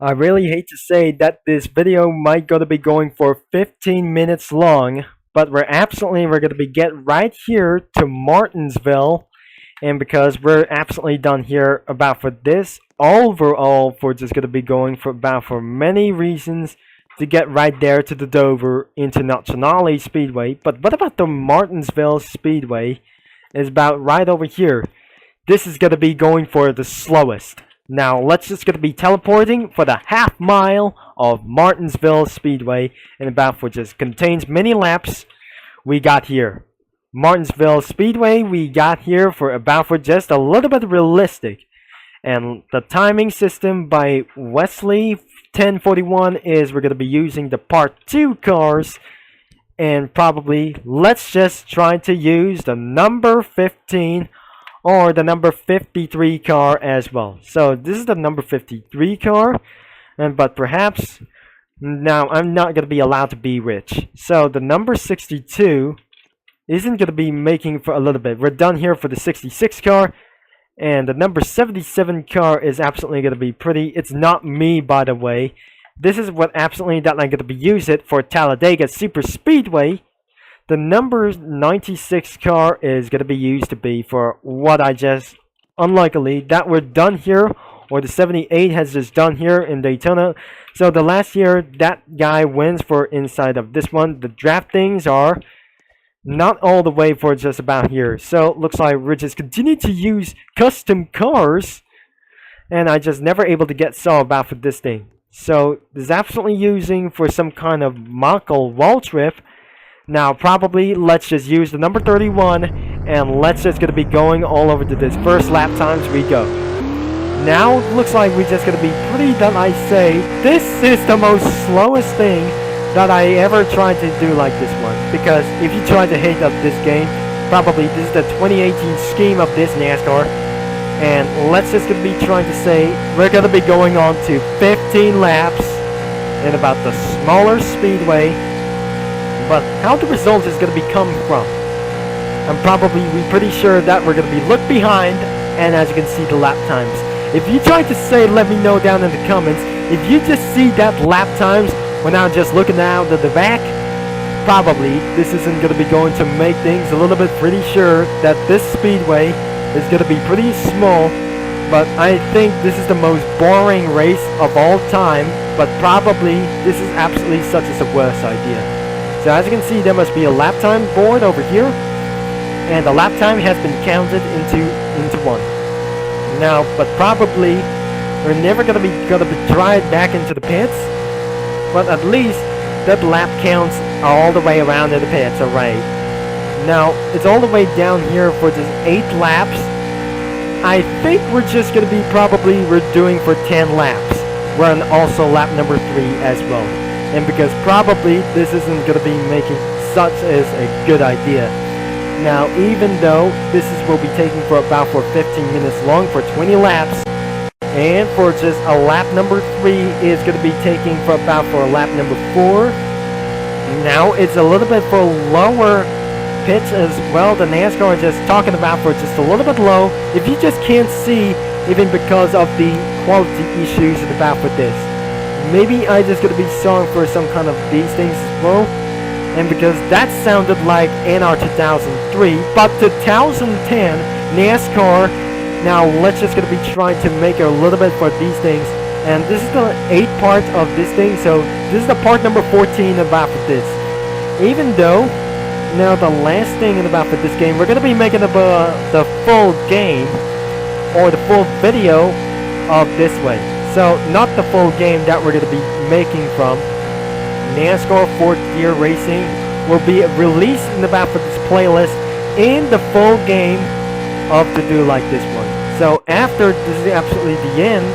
I really hate to say that this video might gonna be going for 15 minutes long, but we're gonna be get right here to Martinsville, and because we're absolutely done here about for this overall, for just gonna be going for about for many reasons to get right there to the Dover Internationale Speedway. But what about the Martinsville Speedway? Is about right over here. This is gonna be going for the slowest. Now let's just gonna be teleporting for the half mile of Martinsville Speedway, and about for just contains many laps we got here. Martinsville Speedway we got here for about for just a little bit realistic, and the timing system by Wesley 1041 is we're gonna be using the part 2 cars, and probably let's just try to use the number 15 or the number 53 car as well. So this is the number 53 car, but perhaps now I'm not going to be allowed to be rich. So the number 62 isn't going to be making for a little bit. We're done here for the 66 car, and the number 77 car is absolutely going to be pretty. It's not me, by the way. This is what absolutely that I'm going to be use it for Talladega Super Speedway. The number 96 car is going to be used to be for what I just, unluckily, that we're done here, or the 78 has just done here in Daytona. So the last year, that guy wins for inside of this one. The draft things are not all the way for just about here. So looks like we're just continuing to use custom cars, and I just never able to get saw about for this thing. So this is absolutely using for some kind of Machel wall trip. Now probably let's just use the number 31, and let's just gonna be going all over to this first lap times we go. Now looks like we're just gonna be pretty done. I say this is the most slowest thing that I ever tried to do like this one, because if you try to hate up this game, probably this is the 2018 scheme of this NASCAR, and let's just gonna be trying to say we're gonna be going on to 15 laps in about the smaller speedway. But how the result is going to be come from, I'm probably pretty sure that we're going to be look behind, and as you can see the lap times. If you try to say, let me know down in the comments, if you just see that lap times when I'm just looking out at the back, probably this isn't going to be going to make things a little bit pretty sure that this speedway is going to be pretty small. But I think this is the most boring race of all time, but probably this is absolutely such as a worse idea. So as you can see, there must be a lap time board over here, and the lap time has been counted into one. Now, but probably we're never gonna be tried back into the pits, but at least that lap counts are all the way around in the pits. Alright. Now it's all the way down here for just 8 laps. I think we're just gonna be we're doing for 10 laps. We're on also lap number 3 as well. And because probably this isn't going to be making such as a good idea. Now, even though this will be taking for about 15 minutes long for 20 laps, and for just a lap number 3 is going to be taking for about for lap number 4. Now it's a little bit for lower pitch as well. The NASCAR just talking about for just a little bit low. If you just can't see, even because of the quality issues about with this. Maybe I just gonna be sawing for some kind of these things as well, and because that sounded like NR 2003, but 2010 NASCAR. Now let's just gonna be trying to make it a little bit for these things, and this is the 8th part of this thing. So this is the part number 14 about for this. Even though now the last thing about for this game, we're gonna be making the full game or the full video of this way. So, not the full game that we're going to be making from. NASCAR 4th Gear Racing will be released in about for this playlist in the full game of to do like this one. So, after this is absolutely the end,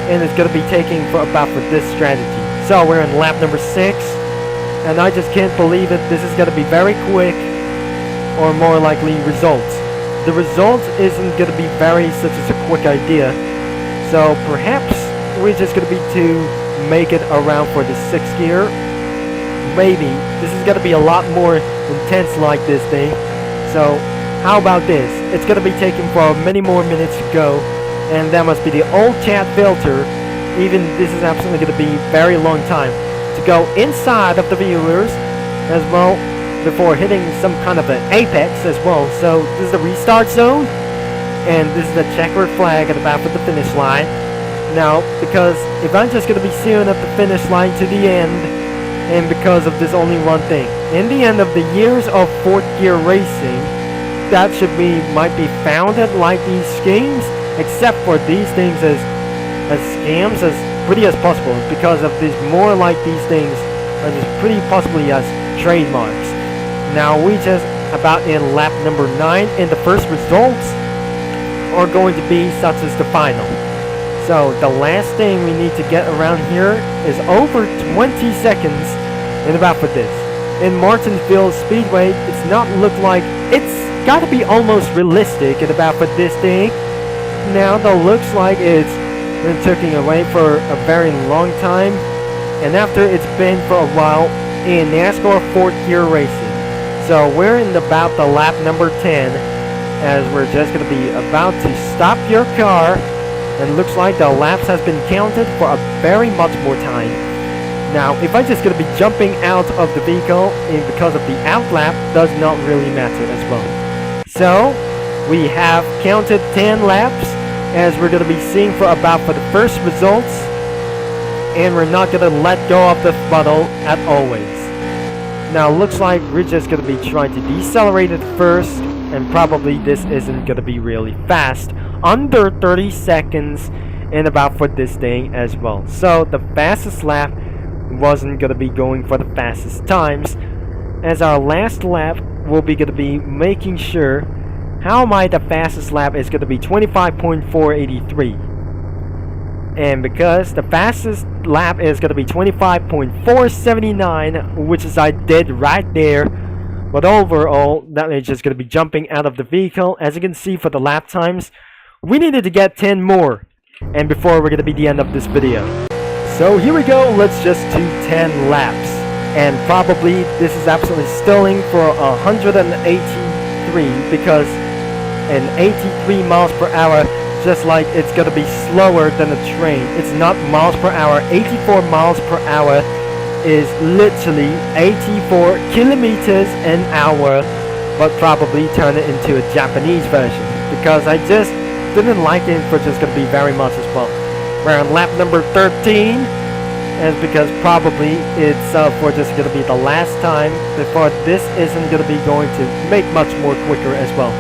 and it's going to be taking for about for this strategy. So, we're in lap number 6, and I just can't believe it. This is going to be very quick, or more likely results. The results isn't going to be very such as a quick idea. So perhaps we're just going to be to make it around for the 6th gear. Maybe. This is going to be a lot more intense like this thing. So how about this? It's going to be taking for many more minutes to go. And that must be the old chat filter Even this is absolutely going to be very long time to go inside of the viewers as well before hitting some kind of an apex as well. So this is the restart zone, and this is the checkered flag at the back of the finish line. Now, because if I'm just going to be seeing at the finish line to the end, and because of this only one thing, in the end of the years of fourth gear racing, that might be founded like these schemes, except for these things as scams as pretty as possible, because of these more like these things are just pretty possibly as trademarks. Now we just about in lap number 9, and the first results are going to be such as the final. So the last thing we need to get around here is over 20 seconds in about for this. In Martinsville Speedway, it's not look like it's got to be almost realistic in about for this thing. Now that looks like it's been taken away for a very long time, and after it's been for a while in NASCAR fourth gear racing. So we're in about the lap number 10, as we're just going to be about to stop your car, and looks like the laps has been counted for a very much more time. Now, if I'm just going to be jumping out of the vehicle, and because of the out lap, does not really matter as well. So, we have counted 10 laps, as we're going to be seeing for the first results, and we're not going to let go of the throttle at always. Now, looks like we're just going to be trying to decelerate it first, and probably this isn't going to be really fast, under 30 seconds in about for this thing as well. So the fastest lap wasn't going to be going for the fastest times, as our last lap will be going to be making sure how the fastest lap is going to be 25.483, and because the fastest lap is going to be 25.479, which is I did right there. But overall, that is just going to be jumping out of the vehicle. As you can see for the lap times, we needed to get 10 more, and before we're going to be the end of this video. So here we go, let's just do 10 laps. And probably this is absolutely stalling for 183, because an 83 miles per hour, just like it's going to be slower than a train. It's not miles per hour, 84 miles per hour is literally 84 kilometers an hour, but probably turn it into a Japanese version, because I just didn't like it for just going to be very much as well. We're on lap number 13, and because probably it's for just going to be the last time before this isn't going to be going to make much more quicker as well.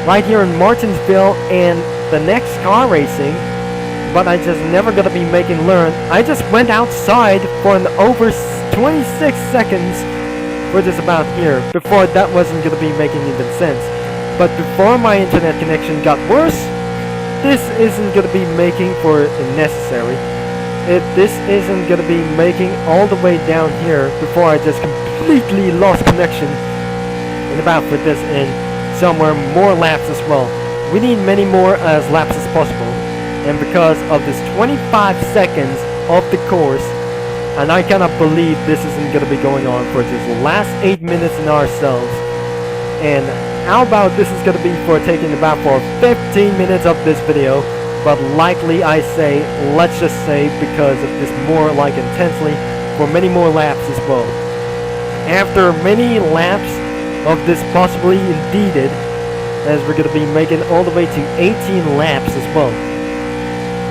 Right here in Martinsville and the next car racing, but I just never going to be making learn. I just went outside for an over 26 seconds for just about here. Before that wasn't going to be making even sense. But before my internet connection got worse, this isn't going to be making for necessary. If this isn't going to be making all the way down here before I just completely lost connection in about for this and somewhere more laps as well. We need many more as laps as possible. And because of this 25 seconds of the course, and I cannot believe this isn't going to be going on for just the last 8 minutes in ourselves. And how about this is going to be for taking about for 15 minutes of this video, but likely I say, let's just say, because of this more like intensely, for many more laps as well. After many laps of this possibly indeeded, as we're going to be making all the way to 18 laps as well.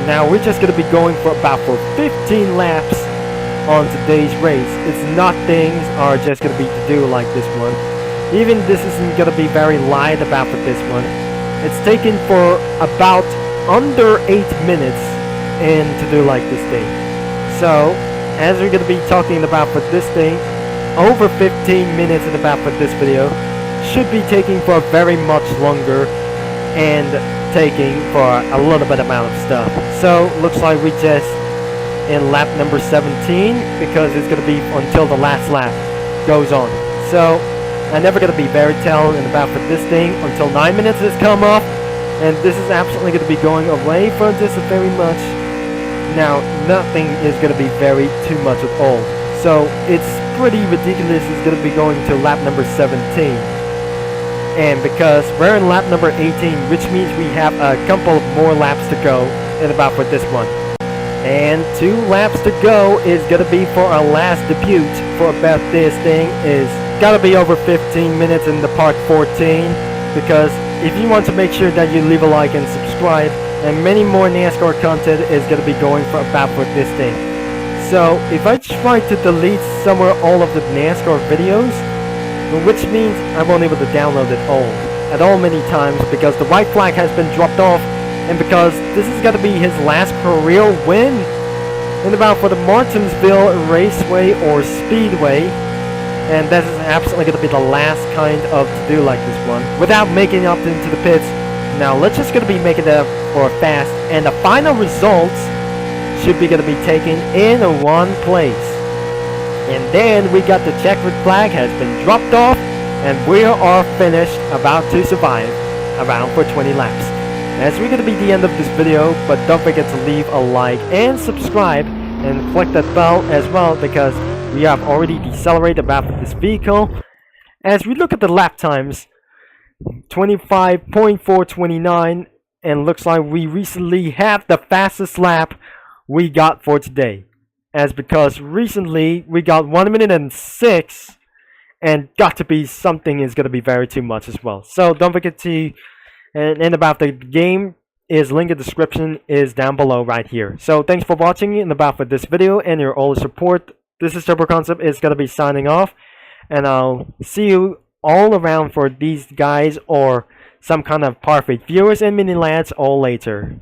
Now we're just going to be going for about 15 laps on today's race. It's not things are just going to be to do like this one. Even this isn't going to be very light about for this one. It's taken for about under 8 minutes and to do like this thing. So as we're going to be talking about for this thing, over 15 minutes in about for this video should be taking for a very much longer and taking for a little bit amount of stuff. So looks like we just in lap number 17, because it's going to be until the last lap goes on. So I'm never going to be very telling about for this thing until 9 minutes has come up, and this is absolutely going to be going away from this very much. Now nothing is going to be very too much at all, so it's pretty ridiculous. It's going to be going to lap number 17, and because we're in lap number 18, which means we have a couple of more laps to go in about for this one. And 2 laps to go is gonna be for our last debut for about this thing. Is gotta be over 15 minutes in the part 14, because if you want to make sure that you leave a like and subscribe, and many more NASCAR content is gonna be going for about for this thing. So if I try to delete somewhere all of the NASCAR videos, which means I won't be able to download it all at all many times, because the white flag has been dropped off, and because this is gonna be his last career win in about for the Martinsville Raceway or Speedway, and this is absolutely gonna be the last kind of to do like this one without making up into the pits. Now let's just gonna be making it for a fast, and the final results should be gonna be taken in one place. And then we got the checkered flag has been dropped off, and we are finished, about to survive around for 20 laps. That's going to be the end of this video, but don't forget to leave a like and subscribe and click that bell as well, because we have already decelerated about this vehicle. As we look at the lap times, 25.429, and looks like we recently have the fastest lap we got for today. As because recently we got 1 minute and 6, and got to be something is going to be very too much as well. So don't forget to, and about the game is link in the description is down below right here. So thanks for watching and about for this video and your all support. This is Turbo Concept is going to be signing off, and I'll see you all around for these guys or some kind of perfect viewers and mini lads all later.